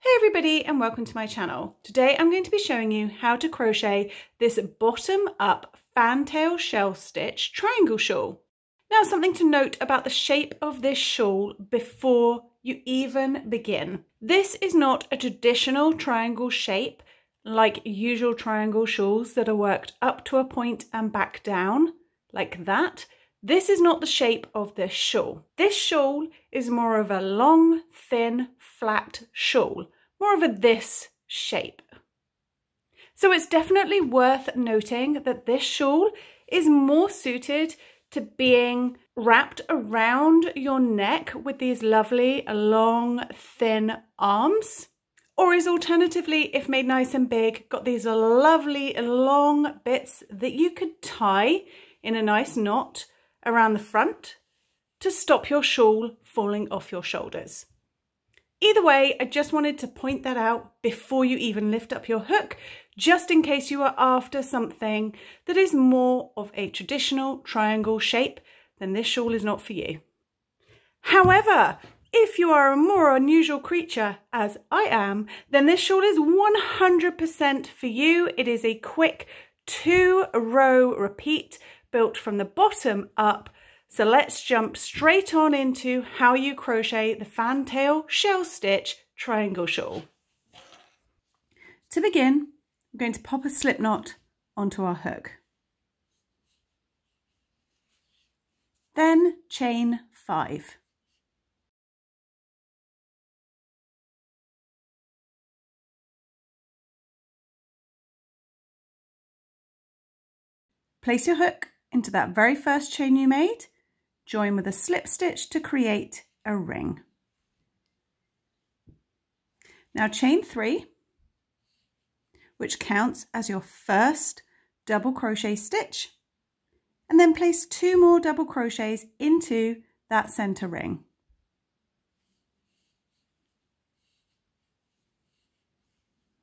Hey everybody and welcome to my channel. Today I'm going to be showing you how to crochet this bottom up fantail shell stitch triangle shawl. Now, something to note about the shape of this shawl before you even begin. This is not a traditional triangle shape like usual triangle shawls that are worked up to a point and back down like that. This is not the shape of this shawl. This shawl is more of a long, thin, flat shawl, more of a this shape. So it's definitely worth noting that this shawl is more suited to being wrapped around your neck with these lovely long, thin arms, or is alternatively, if made nice and big, got these lovely long bits that you could tie in a nice knot around the front to stop your shawl falling off your shoulders. Either way, I just wanted to point that out before you even lift up your hook, just in case you are after something that is more of a traditional triangle shape, then this shawl is not for you. However, if you are a more unusual creature, as I am, then this shawl is 100% for you. It is a quick 2-row repeat built from the bottom up. So let's jump straight on into how you crochet the fantail shell stitch triangle shawl. To begin, I'm going to pop a slip knot onto our hook. Then chain 5. Place your hook into that very first chain you made. Join with a slip stitch to create a ring. Now chain 3, which counts as your first double crochet stitch, and then place 2 more double crochets into that center ring.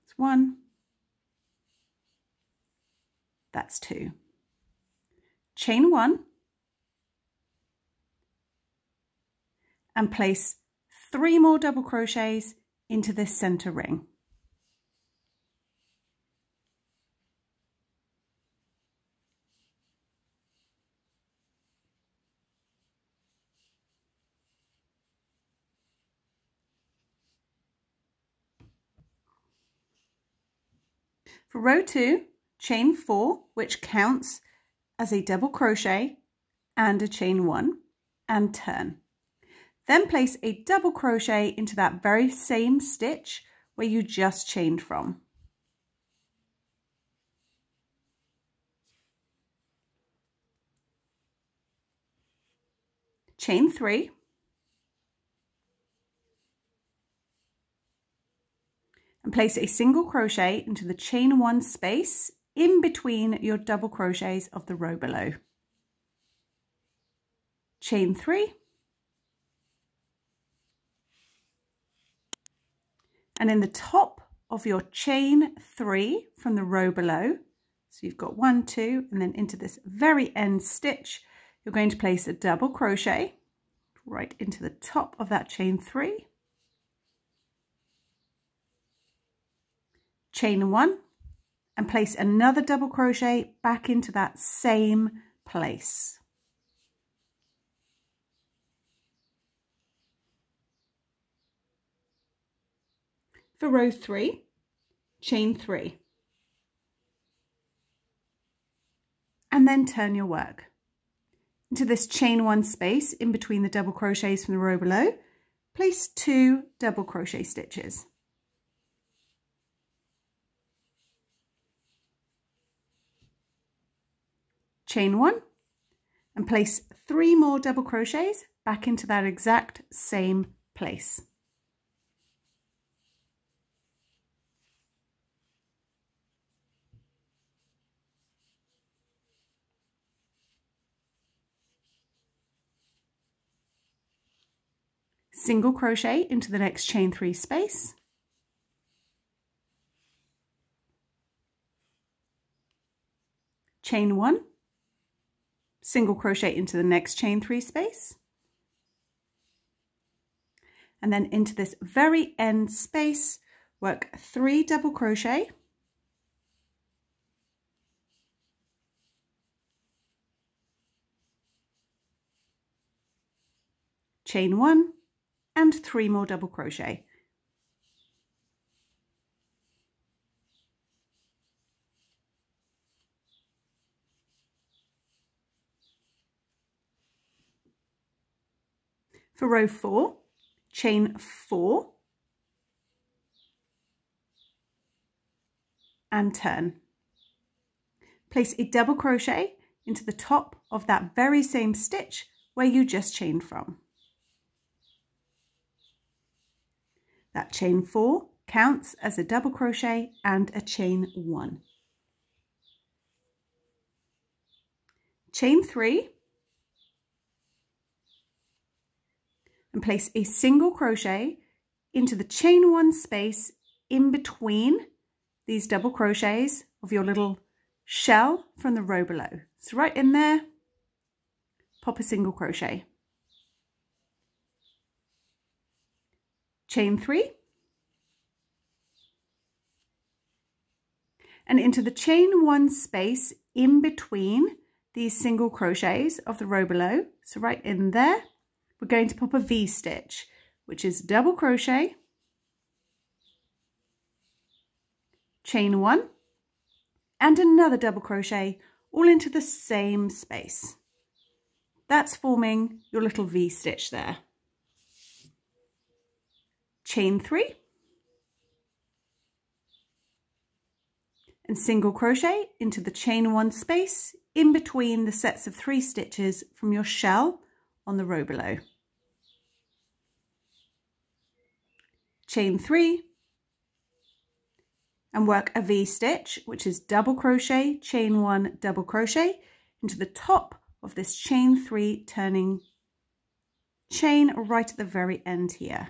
That's 1, that's 2. Chain 1 and place 3 more double crochets into this center ring. For row 2, chain 4, which counts as a double crochet and a chain 1, and turn. Then place a double crochet into that very same stitch where you just chained from. Chain 3. And place a single crochet into the chain 1 space in between your double crochets of the row below. Chain 3. And in the top of your chain 3 from the row below, so you've got 1, 2, and then into this very end stitch, you're going to place a double crochet right into the top of that chain 3. Chain 1 and place another double crochet back into that same place. For row 3, chain 3. And then turn your work. Into this chain 1 space in between the double crochets from the row below, place 2 double crochet stitches. Chain 1 and place 3 more double crochets back into that exact same place. Single crochet into the next chain 3 space. Chain 1, single crochet into the next chain 3 space, and then into this very end space work 3 double crochet, chain 1 and 3 more double crochet. For row 4, chain 4 and turn. Place a double crochet into the top of that very same stitch where you just chained from. That chain 4 counts as a double crochet and a chain 1. Chain 3 and place a single crochet into the chain 1 space in between these double crochets of your little shell from the row below. So right in there, pop a single crochet. Chain 3 and into the chain 1 space in between these single crochets of the row below. So right in there, we're going to pop a V-stitch, which is double crochet, chain 1 and another double crochet all into the same space. That's forming your little V-stitch there. Chain 3 and single crochet into the chain 1 space in between the sets of 3 stitches from your shell on the row below. Chain 3 and work a V-stitch, which is double crochet, chain 1, double crochet into the top of this chain 3 turning chain right at the very end here.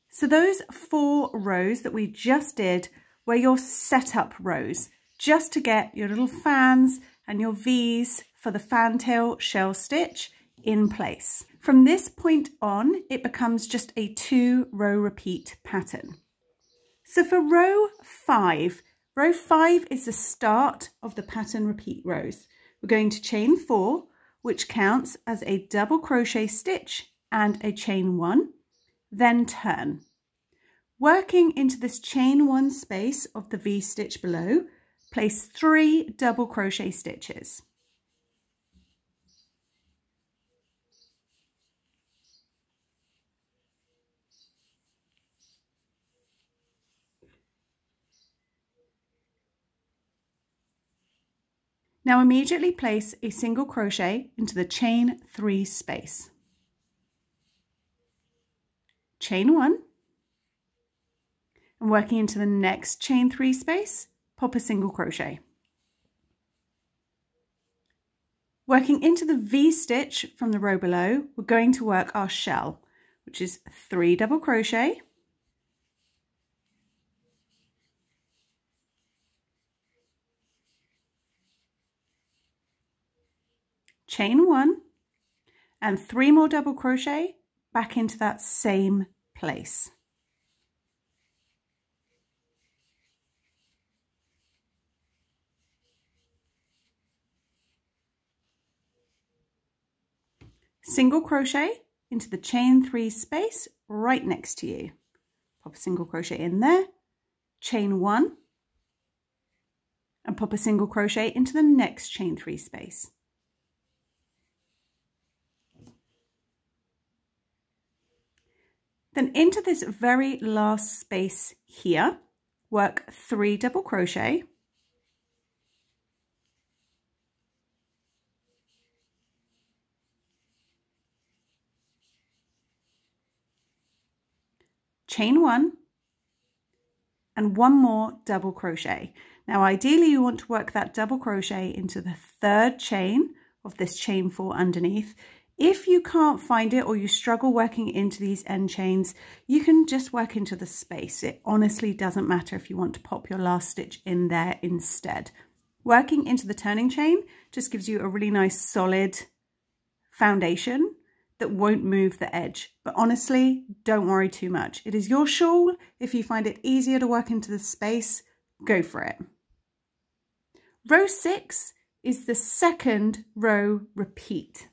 So those 4 rows that we just did were your setup rows, just to get your little fans and your V's for the fantail shell stitch in place. From this point on, it becomes just a 2-row repeat pattern. So for row 5 is the start of the pattern repeat rows. We're going to chain 4, which counts as a double crochet stitch and a chain 1, then turn. Working into this chain 1 space of the V-stitch below, place 3 double crochet stitches. Now immediately place a single crochet into the chain 3 space. Chain 1 and working into the next chain 3 space, pop a single crochet. Working into the V-stitch from the row below, we're going to work our shell, which is 3 double crochet, chain 1 and 3 more double crochet back into that same place. Single crochet into the chain 3 space right next to you. Pop a single crochet in there, chain 1 and pop a single crochet into the next chain 3 space. Then into this very last space here, work 3 double crochet, chain 1 and 1 more double crochet. Now ideally you want to work that double crochet into the 3rd chain of this chain 4 underneath. If you can't find it or you struggle working into these end chains, you can just work into the space. It honestly doesn't matter if you want to pop your last stitch in there instead. Working into the turning chain just gives you a really nice solid foundation that won't move the edge. But honestly, don't worry too much. It is your shawl. If you find it easier to work into the space, go for it. Row 6 is the second row repeat.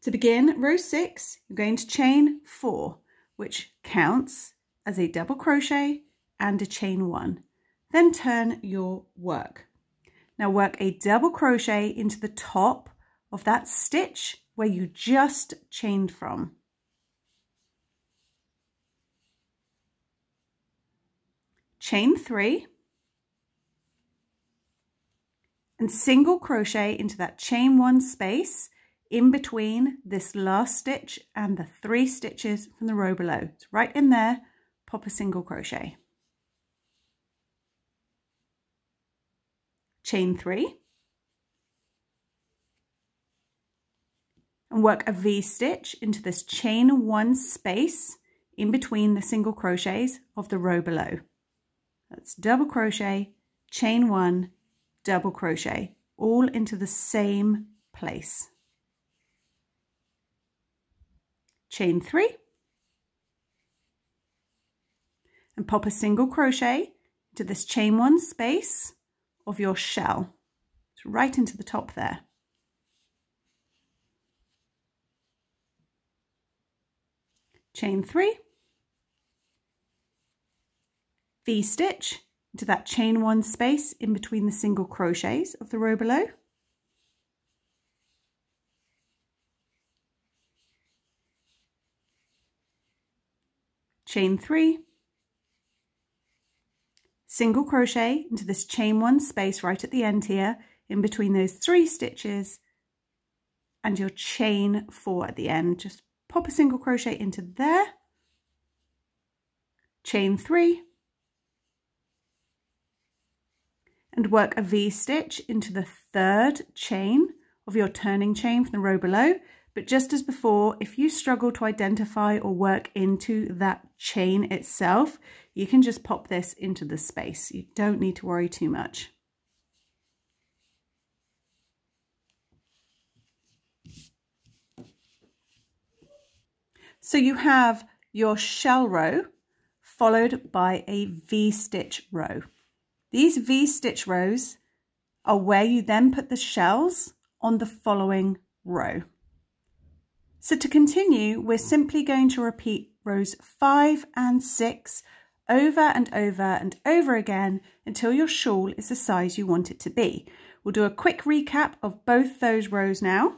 To begin row 6, you're going to chain 4, which counts as a double crochet and a chain 1. Then turn your work. Now work a double crochet into the top of that stitch where you just chained from. Chain 3 and single crochet into that chain 1 space in between this last stitch and the 3 stitches from the row below. It's right in there, pop a single crochet. Chain 3 and work a V-stitch into this chain 1 space in between the single crochets of the row below. That's double crochet, chain 1, double crochet, all into the same place. Chain 3 and pop a single crochet into this chain 1 space of your shell. It's right into the top there. Chain 3, V-stitch into that chain 1 space in between the single crochets of the row below. Chain 3, single crochet into this chain 1 space right at the end here in between those 3 stitches and your chain 4 at the end. Just pop a single crochet into there, chain 3 and work a V-stitch into the 3rd chain of your turning chain from the row below. But just as before, if you struggle to identify or work into that chain itself, you can just pop this into the space. You don't need to worry too much. So you have your shell row followed by a V-stitch row. These V-stitch rows are where you then put the shells on the following row. So to continue, we're simply going to repeat rows 5 and 6 over and over and over again until your shawl is the size you want it to be. We'll do a quick recap of both those rows now.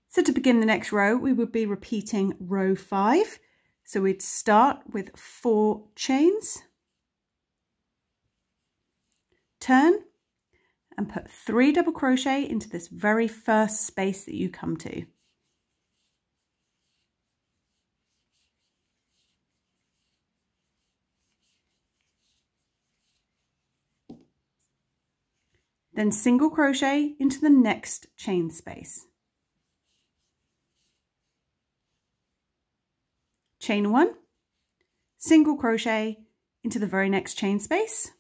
So to begin the next row, we would be repeating row 5. So we'd start with 4 chains, turn and put 3 double crochet into this very first space that you come to. Then single crochet into the next chain space. Chain 1, single crochet into the very next chain space,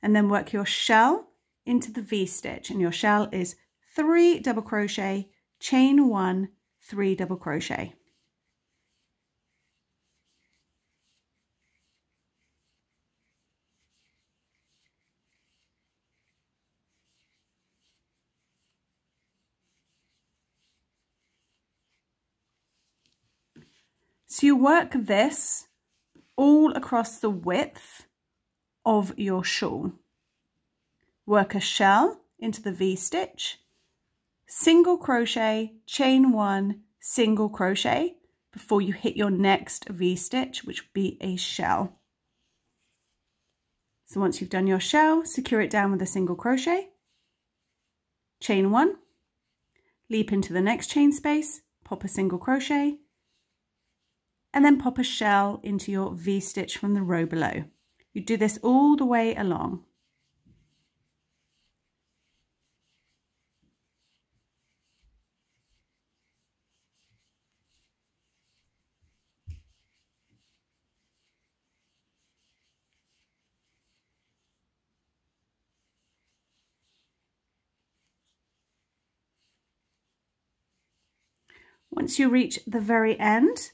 and then work your shell into the V-stitch, and your shell is 3 double crochet, chain 1, 3 double crochet. So you work this all across the width of your shawl. Work a shell into the V-stitch, single crochet, chain 1, single crochet before you hit your next V-stitch, which would be a shell. So once you've done your shell, secure it down with a single crochet, chain 1, leap into the next chain space, pop a single crochet, and then pop a shell into your V-stitch from the row below. You do this all the way along. Once you reach the very end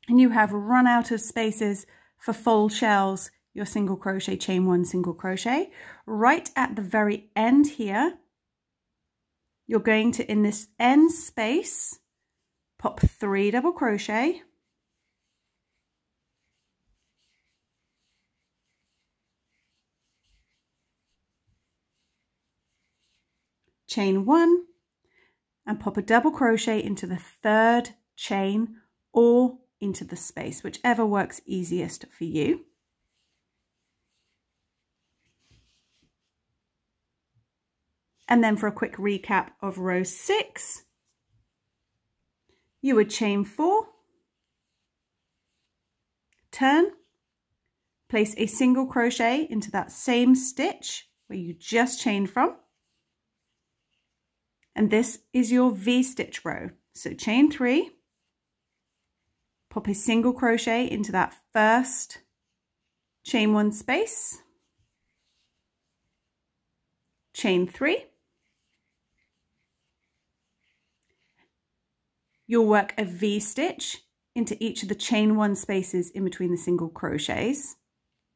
and you have run out of spaces for full shells, your single crochet, chain 1, single crochet, right at the very end here, you're going to, in this end space, pop 3 double crochet, chain 1, and pop a double crochet into the 3rd chain or into the space, whichever works easiest for you. And then for a quick recap of row 6, you would chain 4, turn, place a single crochet into that same stitch where you just chained from. And this is your V-stitch row. So chain 3, pop a single crochet into that first chain 1 space, chain 3, you'll work a V-stitch into each of the chain 1 spaces in between the single crochets.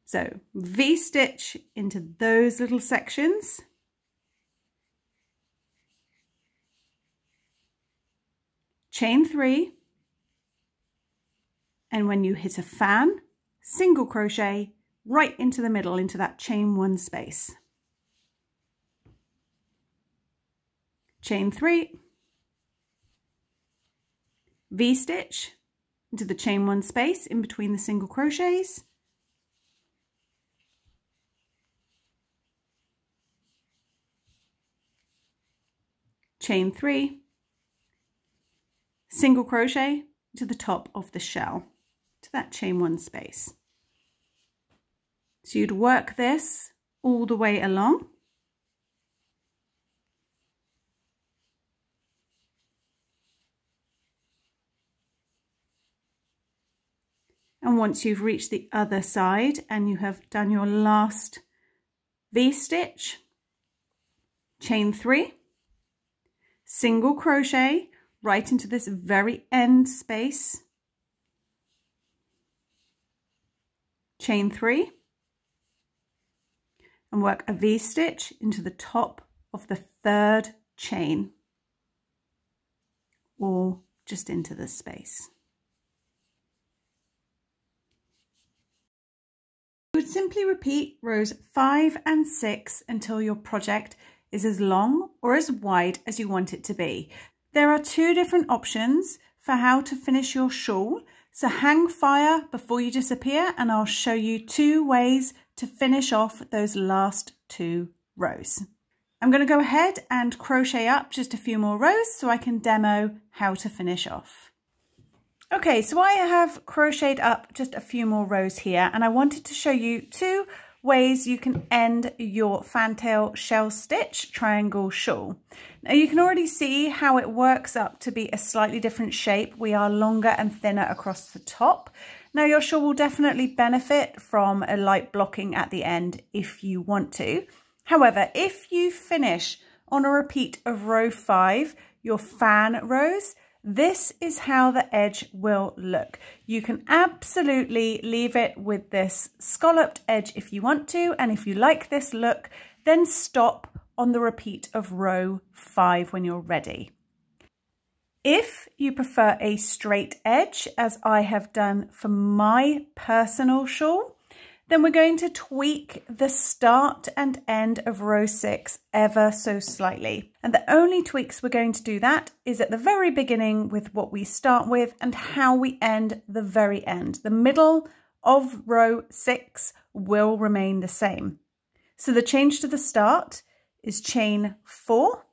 So V-stitch into those little sections, chain 3, and when you hit a fan, single crochet right into the middle, into that chain 1 space. Chain 3, V-stitch into the chain 1 space in between the single crochets, chain 3, single crochet to the top of the shell, to that chain 1 space. So you'd work this all the way along. And once you've reached the other side and you have done your last V-stitch, chain 3, single crochet right into this very end space, chain 3, and work a V-stitch into the top of the 3rd chain, or just into this space. You would simply repeat rows 5 and 6 until your project is as long or as wide as you want it to be. There are 2 different options for how to finish your shawl, so hang fire before you disappear and I'll show you 2 ways to finish off those last 2 rows. I'm going to go ahead and crochet up just a few more rows so I can demo how to finish off. Okay, so I have crocheted up just a few more rows here and I wanted to show you 2 ways you can end your fantail shell stitch triangle shawl. Now you can already see how it works up to be a slightly different shape. We are longer and thinner across the top. Now your shawl will definitely benefit from a light blocking at the end if you want to. However, if you finish on a repeat of row 5, your fan rows, this is how the edge will look. You can absolutely leave it with this scalloped edge if you want to, and if you like this look, then stop on the repeat of row 5 when you're ready. If you prefer a straight edge, as I have done for my personal shawl, then we're going to tweak the start and end of row 6 ever so slightly. And the only tweaks we're going to do that is at the very beginning with what we start with and how we end the very end. The middle of row 6 will remain the same. So the change to the start is chain 4.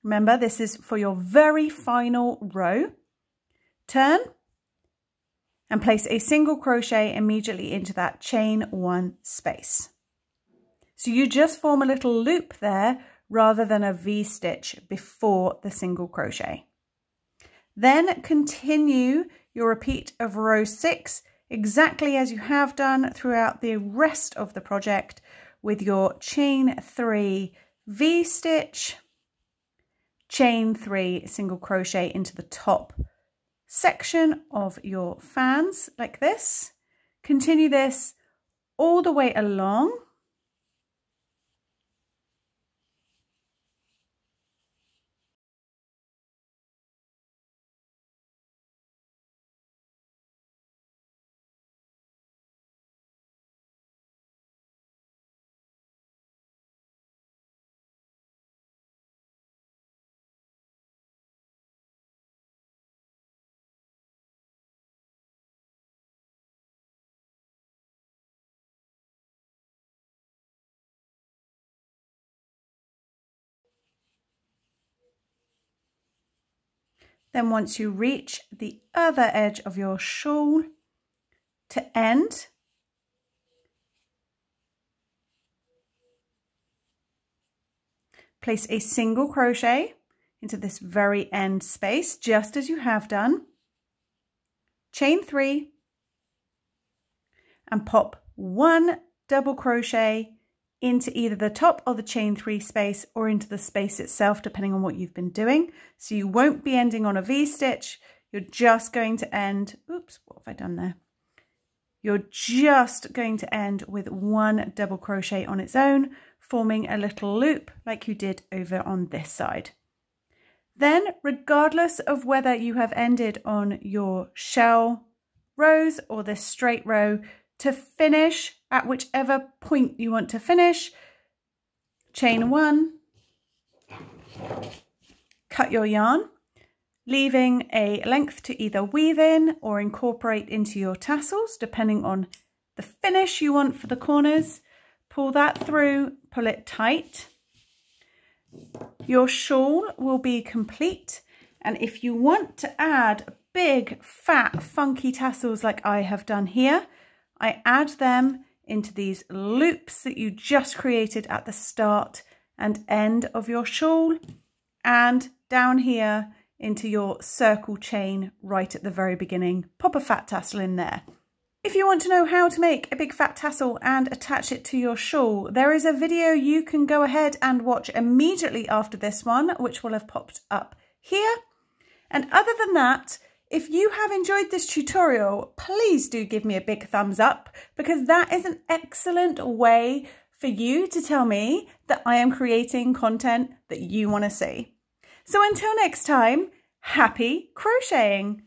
Remember, this is for your very final row. Turn and place a single crochet immediately into that chain 1 space. So you just form a little loop there rather than a V-stitch before the single crochet. Then continue your repeat of row 6 exactly as you have done throughout the rest of the project with your chain 3 V-stitch, chain 3 single crochet into the top section of your fans like this. Continue this all the way along. Then once you reach the other edge of your shawl to end, place a single crochet into this very end space, just as you have done. Chain 3 and pop 1 double crochet into either the top of the chain 3 space or into the space itself, depending on what you've been doing. So you won't be ending on a V-stitch. You're just going to end, oops, what have I done there? You're just going to end with 1 double crochet on its own, forming a little loop like you did over on this side. Then, regardless of whether you have ended on your shell rows or this straight row, to finish at whichever point you want to finish, chain 1, cut your yarn, leaving a length to either weave in or incorporate into your tassels, depending on the finish you want for the corners. Pull that through, pull it tight. Your shawl will be complete, and if you want to add big, fat, funky tassels like I have done here, I add them into these loops that you just created at the start and end of your shawl, and down here into your circle chain right at the very beginning. Pop a fat tassel in there. If you want to know how to make a big fat tassel and attach it to your shawl, there is a video you can go ahead and watch immediately after this one, which will have popped up here. And other than that, if you have enjoyed this tutorial, please do give me a big thumbs up, because that is an excellent way for you to tell me that I am creating content that you want to see. So until next time, happy crocheting!